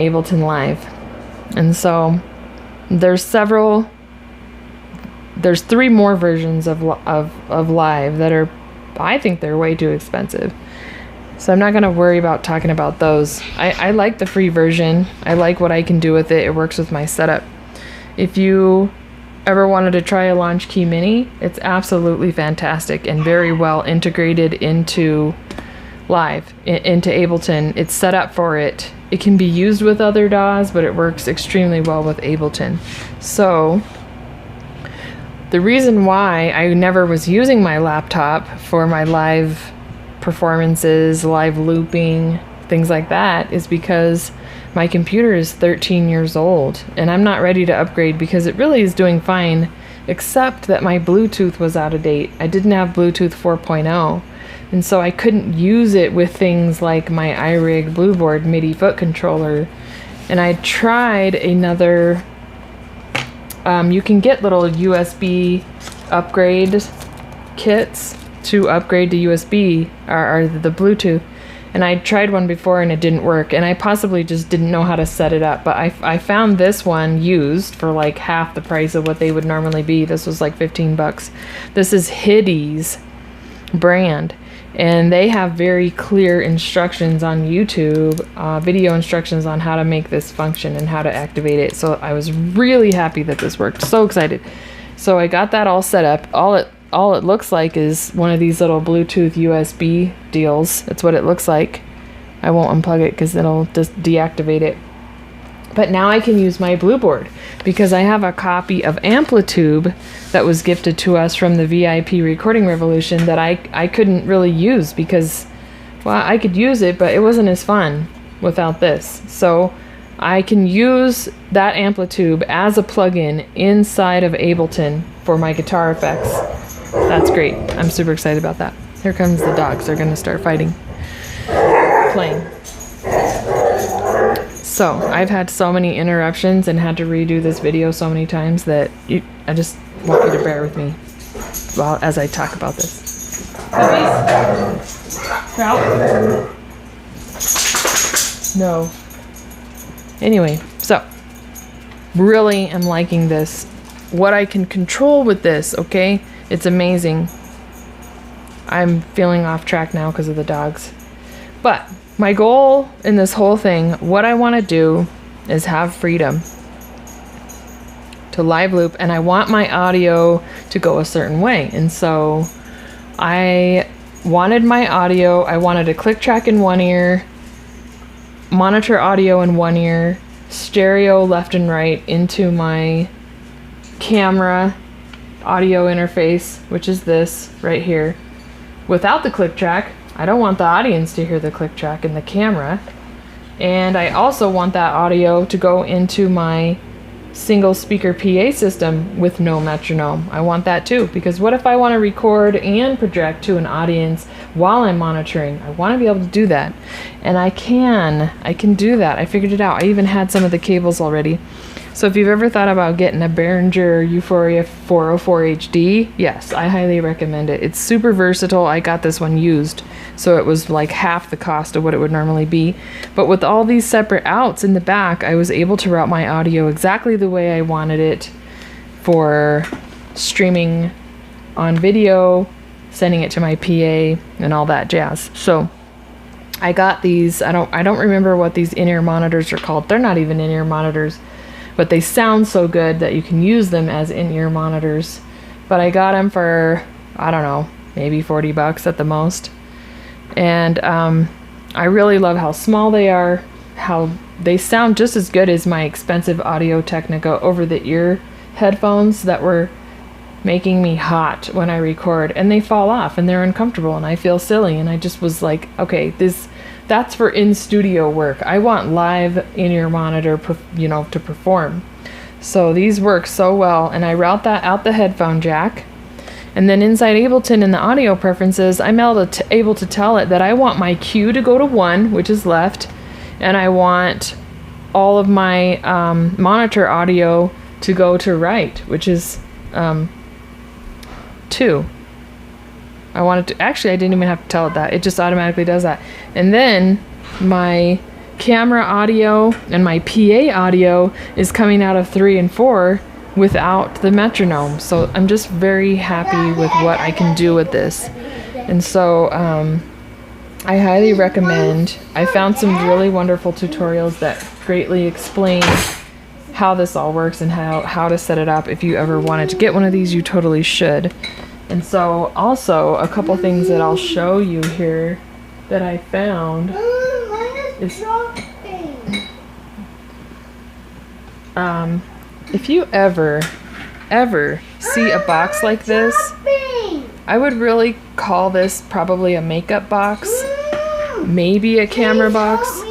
Ableton Live. And so there's 3 more versions of Live that are, I think they're way too expensive. So I'm not going to worry about talking about those. I like the free version. I like what I can do with it. It works with my setup. If you ever wanted to try a Launch Key Mini, it's absolutely fantastic and very well integrated into Live, into Ableton. It's set up for it. It can be used with other DAWs, but it works extremely well with Ableton. So the reason why I never was using my laptop for my live performances, live looping, things like that, is because my computer is 13 years old and I'm not ready to upgrade because it really is doing fine, except that my Bluetooth was out of date. I didn't have Bluetooth 4.0, and so I couldn't use it with things like my iRig Blueboard MIDI foot controller. And I tried another, you can get little USB upgrade kits to upgrade to USB or the Bluetooth, and I tried one before and it didn't work, and I possibly just didn't know how to set it up. But I found this one used for like half the price of what they would normally be. This was like 15 bucks. This is Hiddy's brand, and they have very clear instructions on YouTube, video instructions on how to make this function and how to activate it. So I was really happy that this worked. So excited. So I got that all set up. All it looks like is one of these little Bluetooth USB deals. That's what it looks like. I won't unplug it because it'll just deactivate it. But now I can use my Blueboard because I have a copy of Amplitube that was gifted to us from the VIP Recording Revolution that I couldn't really use because, well, I could use it, but it wasn't as fun without this. So I can use that Amplitube as a plugin inside of Ableton for my guitar effects. That's great. I'm super excited about that. Here comes the dogs. They're going to start fighting. Playing. So I've had so many interruptions and had to redo this video so many times that I just want you to bear with me as I talk about this. No. Anyway, so really am liking this. What I can control with this, okay? It's amazing. I'm feeling off track now because of the dogs. But my goal in this whole thing, what I want to do is have freedom to live loop, and I want my audio to go a certain way. And so I wanted my audio, I wanted a click track in one ear, monitor audio in one ear, stereo left and right into my camera audio interface, which is this right here, without the click track. I don't want the audience to hear the click track in the camera. And I also want that audio to go into my single speaker PA system with no metronome. I want that too, because what if I want to record and project to an audience while I'm monitoring? I want to be able to do that. And I can do that. I figured it out. I even had some of the cables already. So if you've ever thought about getting a Behringer u-phoria 404 HD, yes, I highly recommend it. It's super versatile. I got this one used, so it was like half the cost of what it would normally be. But with all these separate outs in the back, I was able to route my audio exactly the way I wanted it for streaming on video, sending it to my PA, and all that jazz. So I got these, I don't remember what these in-ear monitors are called. They're not even in-ear monitors, but they sound so good that you can use them as in-ear monitors. But I got them for, I don't know, maybe 40 bucks at the most. And I really love how small they are, how they sound just as good as my expensive Audio-Technica over-the-ear headphones that were making me hot when I record. And they fall off and they're uncomfortable and I feel silly. And I just was like, okay, that's for in-studio work. I want live in-ear monitor, to perform. So these work so well, and I route that out the headphone jack. And then inside Ableton in the audio preferences, I'm able to tell it that I want my cue to go to 1, which is left, and I want all of my monitor audio to go to right, which is 2. I didn't even have to tell it that. It just automatically does that. And then my camera audio and my PA audio is coming out of 3 and 4 without the metronome. So I'm just very happy with what I can do with this. And so I highly recommend. I found some really wonderful tutorials that greatly explain how this all works and how to set it up. If you ever wanted to get one of these, you totally should. And so also a couple things that I'll show you here that I found is if you ever see a box like this, I would really call this probably a makeup box, maybe a camera box.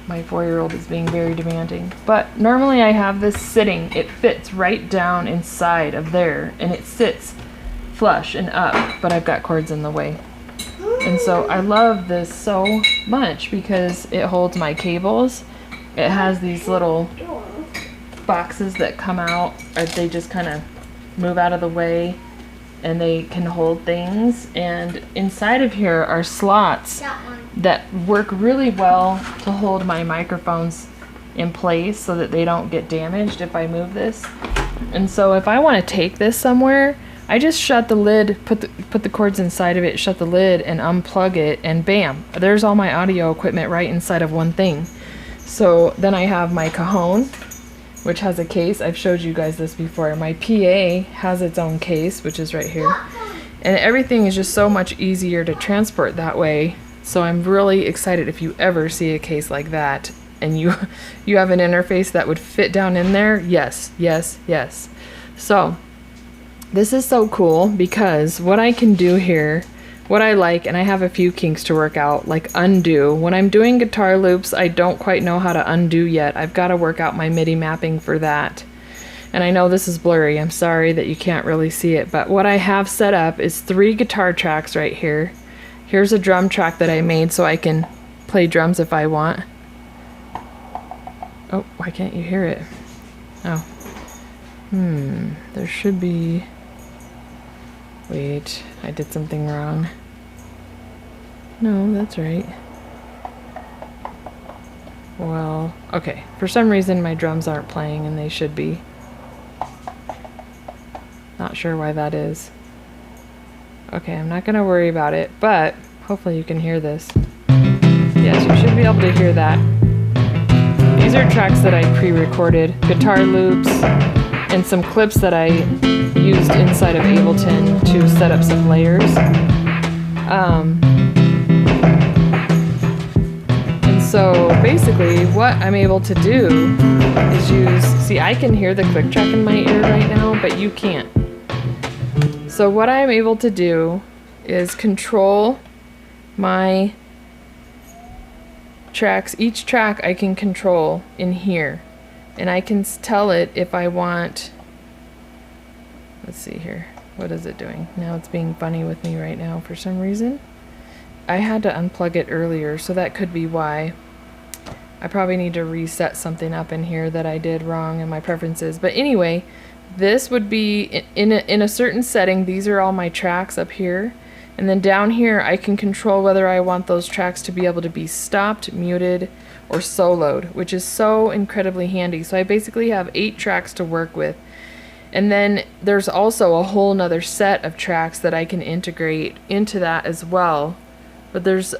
My 4-year-old is being very demanding. But normally I have this sitting, it fits right down inside of there, and it sits flush and up, but I've got cords in the way. And so I love this so much because it holds my cables. It has these little boxes that come out, or they just kind of move out of the way, and they can hold things. And inside of here are slots that work really well to hold my microphones in place so that they don't get damaged if I move this. And so if I want to take this somewhere, I just shut the lid, put the cords inside of it, shut the lid, and unplug it, and bam, there's all my audio equipment right inside of one thing. So then I have my cajon, which has a case. I've showed you guys this before. My PA has its own case, which is right here. And everything is just so much easier to transport that way. So I'm really excited if you ever see a case like that and you have an interface that would fit down in there. Yes, yes, yes. So this is so cool because what I can do here, what I like, and I have a few kinks to work out, like undo. When I'm doing guitar loops, I don't quite know how to undo yet. I've got to work out my MIDI mapping for that. And I know this is blurry. I'm sorry that you can't really see it, but what I have set up is 3 guitar tracks right here. Here's a drum track that I made so I can play drums if I want. Oh, why can't you hear it? Oh. There should be... Wait, I did something wrong. No, that's right. Well, okay. For some reason my drums aren't playing and they should be. Not sure why that is. Okay, I'm not going to worry about it, but hopefully you can hear this. Yes, you should be able to hear that. These are tracks that I pre-recorded, guitar loops, and some clips that I used inside of Ableton to set up some layers. And so basically what I'm able to do is see, I can hear the click track in my ear right now, but you can't. So what I'm able to do is control my tracks. Each track I can control in here, and I can tell it if I want. Let's see here, what is it doing? Now it's being funny with me right now for some reason. I had to unplug it earlier, so that could be why. I probably need to reset something up in here that I did wrong in my preferences. But anyway, this would be in a certain setting. These are all my tracks up here. And then down here I can control whether I want those tracks to be able to be stopped, muted, or soloed, which is so incredibly handy. So I basically have 8 tracks to work with. And then there's also a whole nother set of tracks that I can integrate into that as well. But there's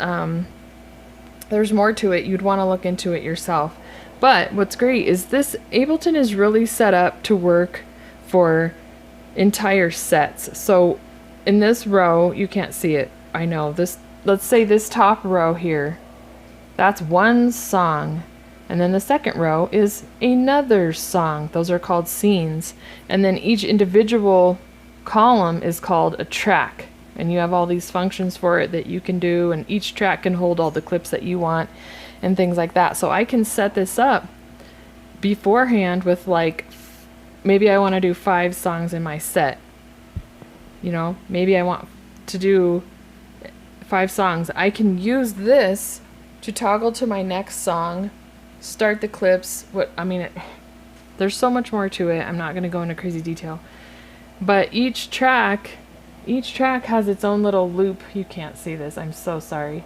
more to it. You'd want to look into it yourself. But what's great is this Ableton is really set up to work for entire sets. So in this row, you can't see it, I know this, let's say this top row here, that's one song, and then the second row is another song. Those are called scenes, and then each individual column is called a track, and you have all these functions for it that you can do, and each track can hold all the clips that you want and things like that. So I can set this up beforehand with, like, maybe I want to do 5 songs in my set. You know, maybe I want to do 5 songs. I can use this to toggle to my next song, start the clips. There's so much more to it. I'm not going to go into crazy detail. But each track Each track has its own little loop. You can't see this, I'm so sorry.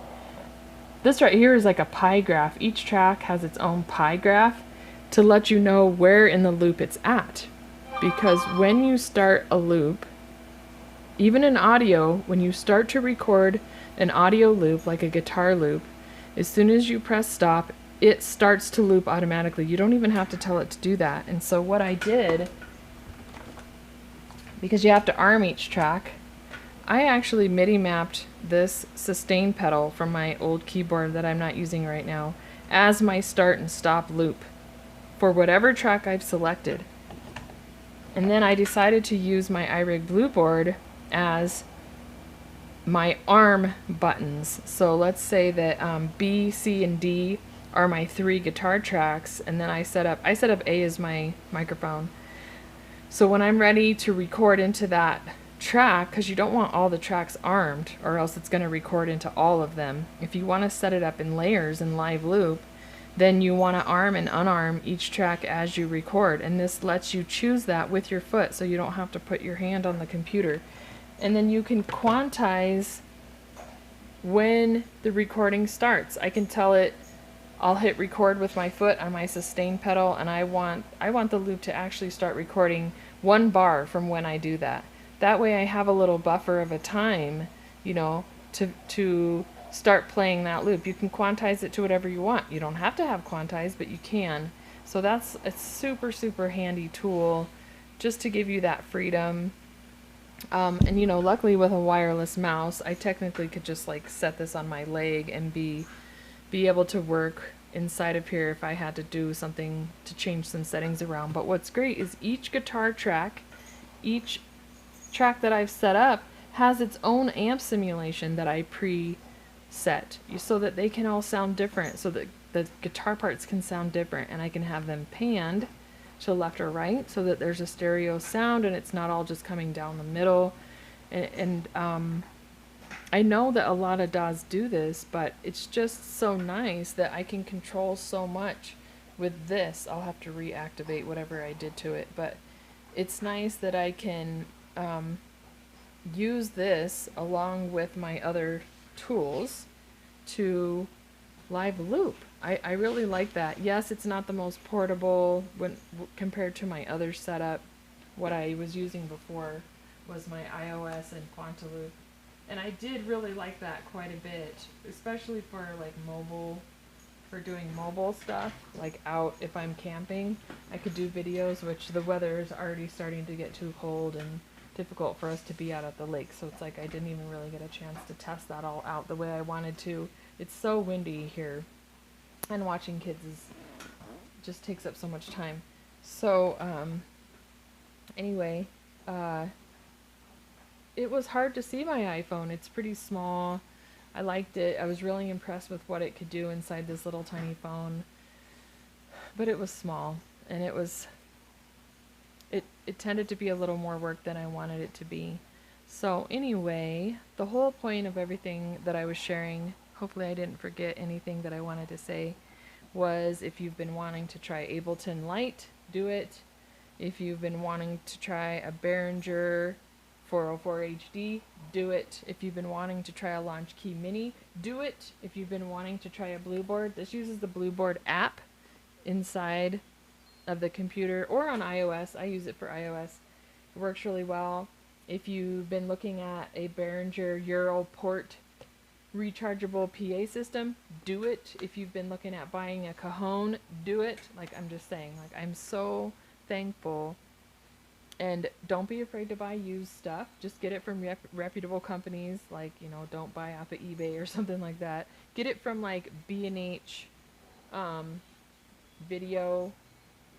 This right here is like a pie graph. Each track has its own pie graph to let you know where in the loop it's at. Because when you start a loop, even in audio, when you start to record an audio loop, like a guitar loop, as soon as you press stop, it starts to loop automatically. You don't even have to tell it to do that. And so what I did, because you have to arm each track, I actually MIDI mapped this sustain pedal from my old keyboard that I'm not using right now as my start and stop loop for whatever track I've selected. And then I decided to use my iRig Blue board as my arm buttons. So let's say that B, C, and D are my 3 guitar tracks, and then I set up A as my microphone. So when I'm ready to record into that track, because you don't want all the tracks armed or else it's going to record into all of them. If you want to set it up in layers in live loop, then you want to arm and unarm each track as you record, and this lets you choose that with your foot so you don't have to put your hand on the computer. And then you can quantize when the recording starts. I can tell it I'll hit record with my foot on my sustain pedal, and I want the loop to actually start recording 1 bar from when I do that. That way I have a little buffer of a time, you know, to start playing that loop. You can quantize it to whatever you want. You don't have to have quantize, but you can. So that's a super, super handy tool just to give you that freedom. And you know, luckily with a wireless mouse, I technically could just like set this on my leg and be able to work inside of here if I had to do something to change some settings around. But what's great is each guitar track, each track that I've set up has its own amp simulation that I pre-set so that they can all sound different, so that the guitar parts can sound different, and I can have them panned to left or right so that there's a stereo sound and it's not all just coming down the middle. And I know that a lot of DAWs do this, but it's just so nice that I can control so much with this. I'll have to reactivate whatever I did to it, but it's nice that I can use this along with my other tools to live loop. I really like that. Yes, it's not the most portable compared to my other setup. What I was using before was my iOS and Quantaloop. And I did really like that quite a bit, especially for like mobile, for doing mobile stuff, like out if I'm camping. I could do videos, which the weather is already starting to get too cold and difficult for us to be out at the lake, so it's like I didn't even really get a chance to test that all out the way I wanted to. It's so windy here, and watching kids just takes up so much time. So anyway, it was hard to see my iPhone. It's pretty small. I liked it. I was really impressed with what it could do inside this little tiny phone, but it was small, and it tended to be a little more work than I wanted it to be. So anyway, the whole point of everything that I was sharing, hopefully I didn't forget anything that I wanted to say, was if you've been wanting to try Ableton Lite, do it. If you've been wanting to try a Behringer 404 HD, do it. If you've been wanting to try a Launch Key Mini, do it. If you've been wanting to try a Blueboard, this uses the Blueboard app inside of the computer or on iOS. I use it for iOS. It works really well. If you've been looking at a Behringer Europort rechargeable PA system, do it. If you've been looking at buying a Cajon, do it. Like, I'm just saying, like, I'm so thankful. And don't be afraid to buy used stuff. Just get it from reputable companies. Like, you know, don't buy off of eBay or something like that. Get it from like B&H video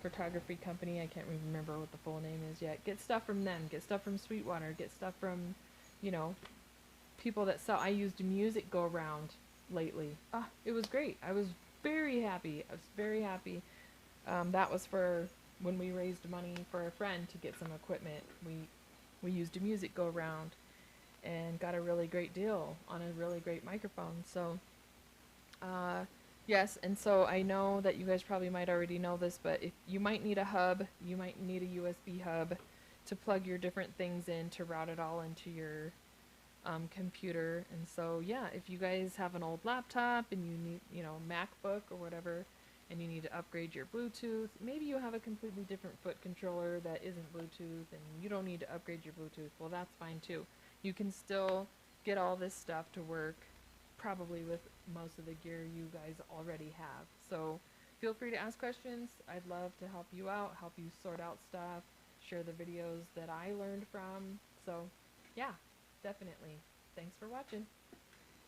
photography company. I can't remember what the full name is yet. Get stuff from them. Get stuff from Sweetwater. Get stuff from, you know, people that sell. I used Music Go Round lately. It was great. I was very happy. That was for when we raised money for a friend to get some equipment. We used a Music Go Round and got a really great deal on a really great microphone. So yes, and so I know that you guys probably might already know this, but if you might need a hub, you might need a USB hub to plug your different things in to route it all into your computer. And so yeah, if you guys have an old laptop and you need, you know, MacBook or whatever, and you need to upgrade your Bluetooth, maybe you have a completely different foot controller that isn't Bluetooth and you don't need to upgrade your Bluetooth, well, that's fine too. You can still get all this stuff to work probably with most of the gear you guys already have. So feel free to ask questions. I'd love to help you out, help you sort out stuff, share the videos that I learned from. So yeah, definitely. Thanks for watching.